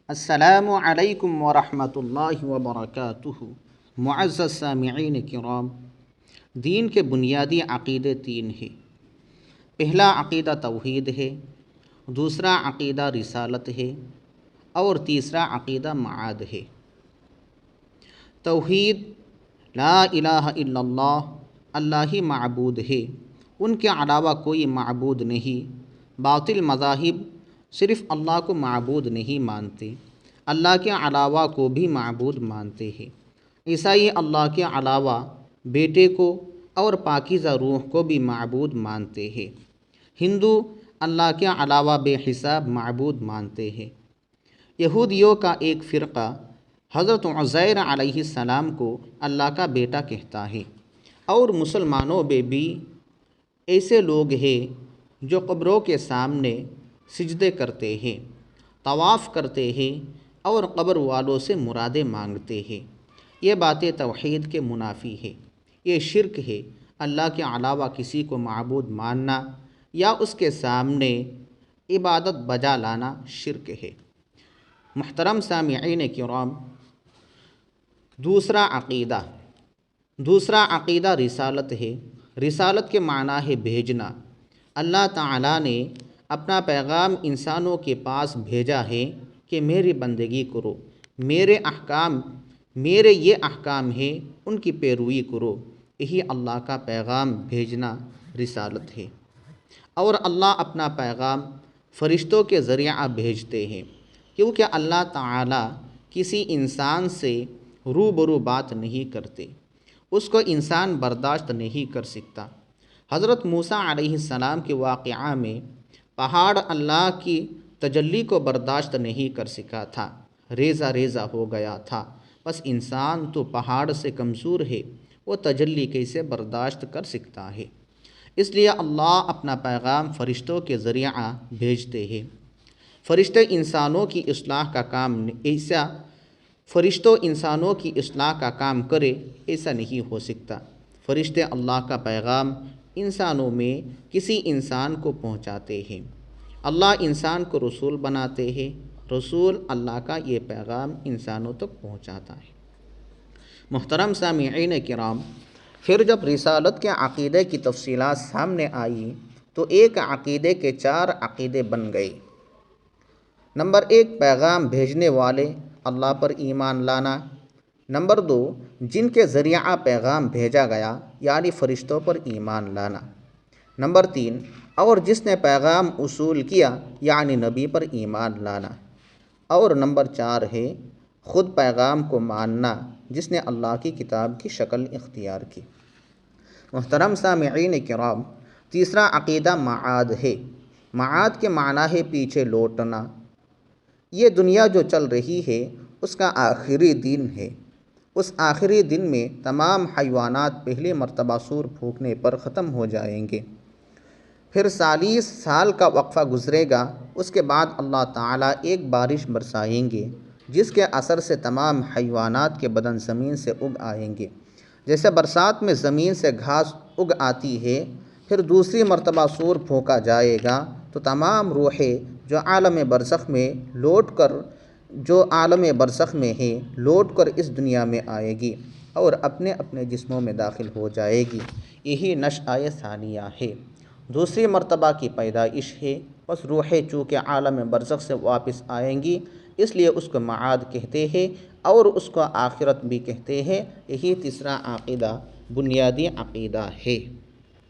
السلام علیکم ورحمۃ اللہ وبرکاتہ۔ معزز سامعین کرام، دین کے بنیادی عقیدے تین ہیں۔ پہلا عقیدہ توحید ہے، دوسرا عقیدہ رسالت ہے، اور تیسرا عقیدہ معاد ہے۔ توحید، لا الہ الا اللہ، اللہ ہی معبود ہے، ان کے علاوہ کوئی معبود نہیں۔ باطل مذاہب صرف اللہ کو معبود نہیں مانتے، اللہ کے علاوہ کو بھی معبود مانتے ہیں۔ عیسائی اللہ کے علاوہ بیٹے کو اور پاکیزہ روح کو بھی معبود مانتے ہیں۔ ہندو اللہ کے علاوہ بے حساب معبود مانتے ہیں۔ یہودیوں کا ایک فرقہ حضرت عزیر علیہ السلام کو اللہ کا بیٹا کہتا ہے، اور مسلمانوں میں بھی ایسے لوگ ہیں جو قبروں کے سامنے سجدے کرتے ہیں، طواف کرتے ہیں اور قبر والوں سے مرادیں مانگتے ہیں۔ یہ باتیں توحید کے منافی ہے، یہ شرک ہے۔ اللہ کے علاوہ کسی کو معبود ماننا یا اس کے سامنے عبادت بجا لانا شرک ہے۔ محترم سامعین کرام، دوسرا عقیدہ رسالت ہے۔ رسالت کے معنی ہے بھیجنا۔ اللہ تعالیٰ نے اپنا پیغام انسانوں کے پاس بھیجا ہے کہ میری بندگی کرو، میرے یہ احکام ہیں، ان کی پیروی کرو۔ یہی اللہ کا پیغام بھیجنا رسالت ہے۔ اور اللہ اپنا پیغام فرشتوں کے ذریعہ بھیجتے ہیں، کیونکہ اللہ تعالیٰ کسی انسان سے روبرو بات نہیں کرتے، اس کو انسان برداشت نہیں کر سکتا۔ حضرت موسیٰ علیہ السلام کے واقعہ میں پہاڑ اللہ کی تجلی کو برداشت نہیں کر سکا تھا، ریزہ ریزہ ہو گیا تھا۔ بس انسان تو پہاڑ سے کمزور ہے، وہ تجلی کیسے برداشت کر سکتا ہے؟ اس لیے اللہ اپنا پیغام فرشتوں کے ذریعہ بھیجتے ہیں۔ فرشتے انسانوں کی اصلاح کا کام کرے، ایسا نہیں ہو سکتا۔ فرشتے اللہ کا پیغام انسانوں میں کسی انسان کو پہنچاتے ہیں۔ اللہ انسان کو رسول بناتے ہیں، رسول اللہ کا یہ پیغام انسانوں تک پہنچاتا ہے۔ محترم سامعین کرام، پھر جب رسالت کے عقیدے کی تفصیلات سامنے آئی تو ایک عقیدے کے 4 عقیدے بن گئے۔ نمبر 1، پیغام بھیجنے والے اللہ پر ایمان لانا۔ نمبر 2، جن کے ذریعہ پیغام بھیجا گیا یعنی فرشتوں پر ایمان لانا۔ نمبر 3، اور جس نے پیغام وصول کیا یعنی نبی پر ایمان لانا۔ اور نمبر 4 ہے خود پیغام کو ماننا، جس نے اللہ کی کتاب کی شکل اختیار کی۔ محترم سامعین کرام، تیسرا عقیدہ معاد ہے۔ معاد کے معنی ہے پیچھے لوٹنا۔ یہ دنیا جو چل رہی ہے اس کا آخری دن ہے۔ اس آخری دن میں تمام حیوانات پہلی مرتبہ سور پھونکنے پر ختم ہو جائیں گے، پھر 40 سال کا وقفہ گزرے گا۔ اس کے بعد اللہ تعالیٰ ایک بارش برسائیں گے جس کے اثر سے تمام حیوانات کے بدن زمین سے اگ آئیں گے، جیسے برسات میں زمین سے گھاس اگ آتی ہے۔ پھر دوسری مرتبہ سور پھونکا جائے گا تو تمام روحیں جو عالم برزخ میں ہے لوٹ کر اس دنیا میں آئے گی اور اپنے اپنے جسموں میں داخل ہو جائے گی۔ یہی نشأہ ثانیہ ہے، دوسری مرتبہ کی پیدائش ہے۔ بس روحیں چونکہ عالم برزخ سے واپس آئیں گی، اس لیے اس کو معاد کہتے ہیں اور اس کو آخرت بھی کہتے ہیں۔ یہی تیسرا عقیدہ بنیادی عقیدہ ہے۔